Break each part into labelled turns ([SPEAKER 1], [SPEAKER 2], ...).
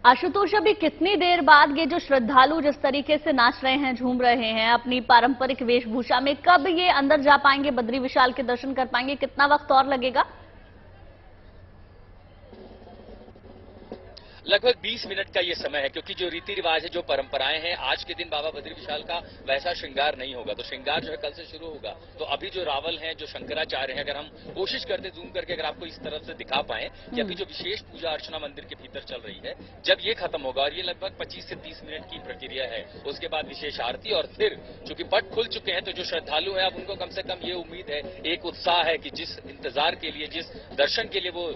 [SPEAKER 1] आशुतोष, अभी कितनी देर बाद ये जो श्रद्धालु जिस तरीके से नाच रहे हैं, झूम रहे हैं अपनी पारंपरिक वेशभूषा में, कब ये अंदर जा पाएंगे, बद्री विशाल के दर्शन कर पाएंगे? कितना वक्त और लगेगा?
[SPEAKER 2] लगभग 20 मिनट का ये समय है, क्योंकि जो रीति रिवाज है, जो परंपराएं हैं, आज के दिन बाबा बद्री विशाल का वैसा श्रृंगार नहीं होगा। तो श्रृंगार जो है कल से शुरू होगा। तो अभी जो रावल हैं, जो शंकराचार्य हैं, अगर हम कोशिश करते जूम करके अगर आपको इस तरफ से दिखा पाए कि अभी जो विशेष पूजा अर्चना मंदिर के भीतर चल रही है, जब ये खत्म होगा, और ये लगभग 25 से 30 मिनट की प्रक्रिया है, उसके बाद विशेष आरती, और फिर चूंकि पट खुल चुके हैं तो जो श्रद्धालु है, अब उनको कम से कम ये उम्मीद है, एक उत्साह है कि जिस इंतजार के लिए, जिस दर्शन के लिए वो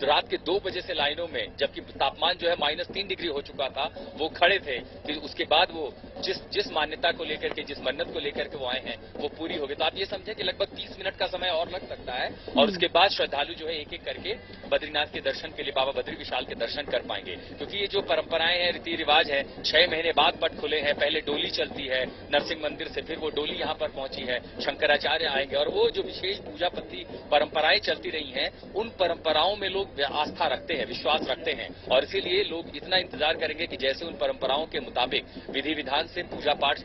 [SPEAKER 2] रात के 2 बजे से लाइनों में, जबकि तापमान जो है -3 डिग्री हो चुका था, वो खड़े थे। फिर उसके बाद वो जिस मान्यता को लेकर के, जिस मन्नत को लेकर के वो आए हैं, वो पूरी हो गई। तो आप ये समझे कि लगभग 30 मिनट का समय और लग सकता है, और उसके बाद श्रद्धालु जो है एक एक करके बद्रीनाथ के दर्शन के लिए, बाबा बद्री विशाल के दर्शन कर पाएंगे। क्योंकि ये जो परंपराएं हैं, रीति रिवाज है, 6 महीने बाद पट खुले हैं। पहले डोली चलती है नरसिंह मंदिर से, फिर वो डोली यहाँ पर पहुंची है, शंकराचार्य आएंगे, और वो जो विशेष पूजा पद्धति परंपराएं चलती रही हैं, उन परंपराओं में लोग आस्था रखते हैं, विश्वास रखते हैं, और इसीलिए लोग इतना इंतजार करेंगे कि जैसे उन परंपराओं के मुताबिक विधि विधान से पूजा पाठ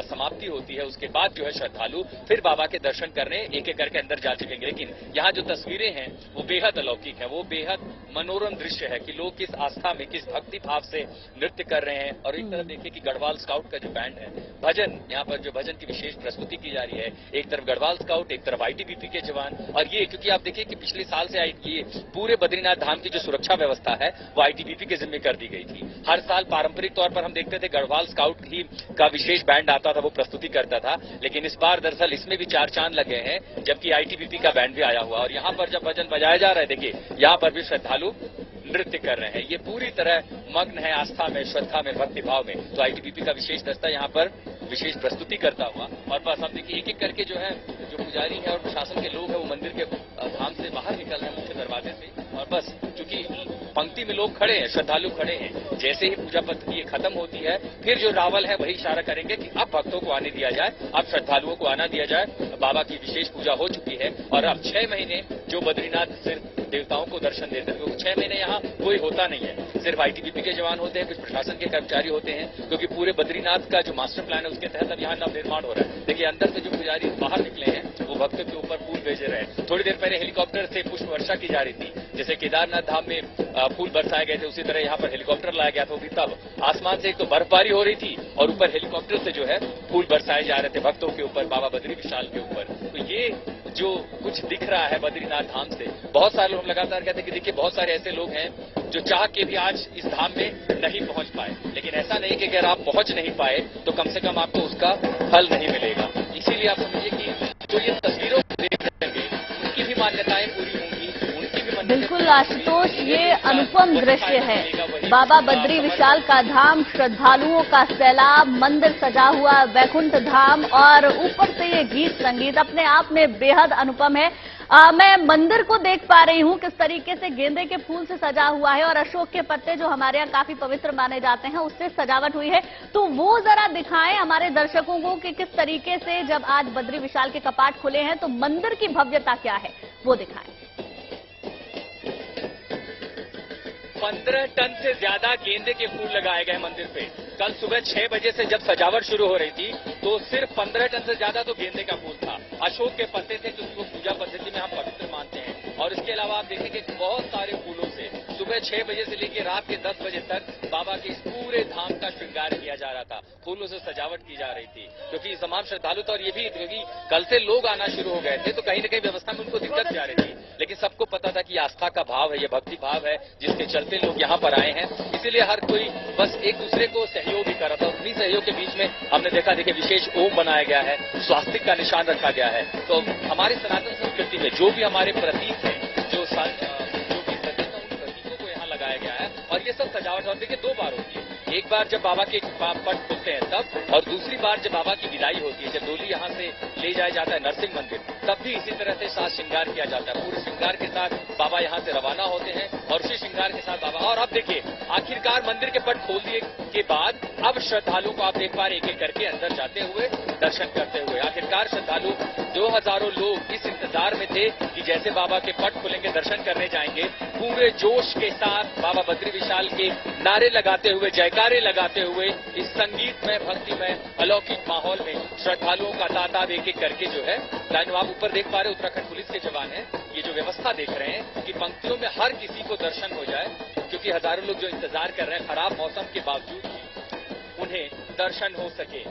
[SPEAKER 2] समाप्ति होती है, उसके बाद जो है श्रद्धालु फिर बाबा के दर्शन करने एक एक करके अंदर जा सकेंगे। लेकिन यहाँ जो तस्वीरें हैं वो बेहद अलौकिक है, वो बेहद मनोरम दृश्य है कि लोग किस आस्था में, किस भक्ति भाव से नृत्य कर रहे हैं। और एक तरफ देखिए कि गढ़वाल स्काउट का जो बैंड है, भजन, यहाँ पर जो भजन की विशेष प्रस्तुति की जा रही है, एक तरफ गढ़वाल स्काउट, एक तरफ आईटीबीपी के जवान। और ये क्योंकि आप देखिए कि पिछले साल से ये पूरे बद्रीनाथ धाम की जो सुरक्षा व्यवस्था है वो आईटीबीपी के जिम्मे कर दी गई थी। हर साल पारंपरिक तौर पर हम देखते थे गढ़वाल स्काउट ही का विशेष बैंड आता था, वो प्रस्तुति करता था, लेकिन इस बार दरअसल इसमें भी 4 चांद लगे हैं, जबकि आईटीबीपी का बैंड भी आया हुआ। और यहाँ पर जब भजन बजाया जा रहा है, देखिए यहाँ पर भी श्रद्धालु नृत्य कर रहे हैं। ये पूरी तरह मग्न है आस्था में, श्रद्धा में, भक्ति भाव में। तो आईटीबीपी का विशेष दस्ता यहाँ पर विशेष प्रस्तुति करता हुआ, और बस हम देखिए एक एक करके जो है, जो पुजारी है और प्रशासन के लोग हैं, वो मंदिर के धाम से बाहर निकल रहे हैं मुख्य दरवाजे से। और बस चूंकि पंक्ति में लोग खड़े हैं, श्रद्धालु खड़े हैं, जैसे ही पूजा पद्धति खत्म होती है, फिर जो रावल है वही इशारा करेंगे कि अब भक्तों को आने दिया जाए, अब श्रद्धालुओं को आना दिया जाए। बाबा की विशेष पूजा हो चुकी है, और अब 6 महीने जो बद्रीनाथ सिर्फ देवताओं को दर्शन देते हैं, 6 महीने यहाँ कोई होता नहीं है, सिर्फ आईटीबीपी के जवान होते हैं, कुछ प्रशासन के कर्मचारी होते हैं, क्योंकि पूरे बद्रीनाथ का जो मास्टर प्लान है उसके तहत अब यहाँ नव निर्माण हो रहा है। देखिए अंदर से जो पुजारी बाहर निकले हैं, वो भक्तों के ऊपर फूल भेजे रहे हैं। थोड़ी देर पहले हेलीकॉप्टर से पुष्प वर्षा की जा रही थी, जैसे केदारनाथ धाम में फूल बरसाए गए थे, उसी तरह यहाँ पर हेलीकॉप्टर लाया गया था। भी तब आसमान से एक तो बर्फबारी हो रही थी, और ऊपर हेलीकॉप्टर से जो है फूल बरसाए जा रहे थे भक्तों के ऊपर, बाबा बद्री विशाल के ऊपर। तो ये जो कुछ दिख रहा है बद्रीनाथ धाम से, बहुत सारे लोग लगातार कहते हैं कि देखिए बहुत सारे ऐसे लोग हैं जो चाह के भी आज इस धाम में नहीं पहुंच पाए। लेकिन ऐसा नहीं कि अगर आप पहुंच नहीं पाए तो कम से कम आपको उसका फल नहीं मिलेगा। इसीलिए आप समझिए कि जो ये तस्वीरों को देख रहे हैं, उनकी भी मान्यताएं पूरी होंगी, उनकी भी।
[SPEAKER 1] बिल्कुल आशुतोष, ये अनुपम दृश्य है। बाबा बद्री विशाल का धाम, श्रद्धालुओं का सैलाब, मंदिर सजा हुआ वैकुंठ धाम, और ऊपर से ये गीत संगीत अपने आप में बेहद अनुपम है। मैं मंदिर को देख पा रही हूँ किस तरीके से गेंदे के फूल से सजा हुआ है, और अशोक के पत्ते जो हमारे यहाँ काफी पवित्र माने जाते हैं, उससे सजावट हुई है। तो वो जरा दिखाएं हमारे दर्शकों को कि किस तरीके से जब आज बद्री विशाल के कपाट खुले हैं तो मंदिर की भव्यता क्या है, वो दिखाएं।
[SPEAKER 2] 15 टन से ज्यादा गेंदे के फूल लगाए गए मंदिर पे। कल सुबह 6 बजे से जब सजावट शुरू हो रही थी तो सिर्फ 15 टन से ज्यादा तो गेंदे का फूल था। अशोक के पत्ते थे जिसको पूजा पद्धति में हम पवित्र मानते हैं, और इसके अलावा आप देखेंगे बहुत सारे फूलों से सुबह 6 बजे से लेकर रात के 10 बजे तक बाबा के इस पूरे धाम का श्रृंगार किया जा रहा था, फूलों से सजावट की जा रही थी। क्योंकि तमाम श्रद्धालु तो, और ये भी क्योंकि कल से लोग आना शुरू हो गए थे, तो कहीं न कहीं व्यवस्था में उनको दिक्कत जा रही थी, लेकिन सबको पता था कि आस्था का भाव है, ये भक्ति भाव है, जिसके चलते लोग यहाँ पर आए हैं। इसीलिए हर कोई बस एक दूसरे को सहयोग ही कर रहा था। उन्हीं सहयोग के बीच में हमने देखा, देखिए विशेष ओम बनाया गया है, स्वास्तिक का निशान रखा गया है। तो हमारी सनातन संस्कृति में जो भी हमारे प्रतीक है, जो भी प्रतीक है, उन प्रतीकों को यहाँ लगाया गया है। और ये सब सजावट और देखिए 2 बार होती है, एक बार जब बाबा के पट खुलते हैं तब, और दूसरी बार जब बाबा की विदाई होती है, जब डोली यहाँ से ले जाया जाता है नरसिंह मंदिर, तब भी इसी तरह से साज श्रृंगार किया जाता है। पूरे श्रृंगार के साथ बाबा यहाँ से रवाना होते हैं, और उसी श्रृंगार के साथ बाबा। और अब देखिए आखिरकार मंदिर के पट खोल दिए के बाद अब श्रद्धालु को आप देख पा रहे एक एक करके अंदर जाते हुए, दर्शन करते हुए। आखिरकार श्रद्धालु 2000 लोग इस इंतजार में थे कि जैसे बाबा के पट खुलेंगे, दर्शन करने जाएंगे। पूरे जोश के साथ बाबा बद्री विशाल के नारे लगाते हुए, जयकारे लगाते हुए इस संगीतमय, भक्तिमय, अलौकिक माहौल में श्रद्धालुओं का तादाद एक एक करके जो है लाइन आप ऊपर देख पा रहे, उत्तराखंड पुलिस के जवान हैं। ये जो व्यवस्था देख रहे हैं कि पंक्तियों में हर किसी को दर्शन हो जाए, क्योंकि हजारों लोग जो इंतजार कर रहे हैं खराब मौसम के बावजूद भी उन्हें दर्शन हो सके।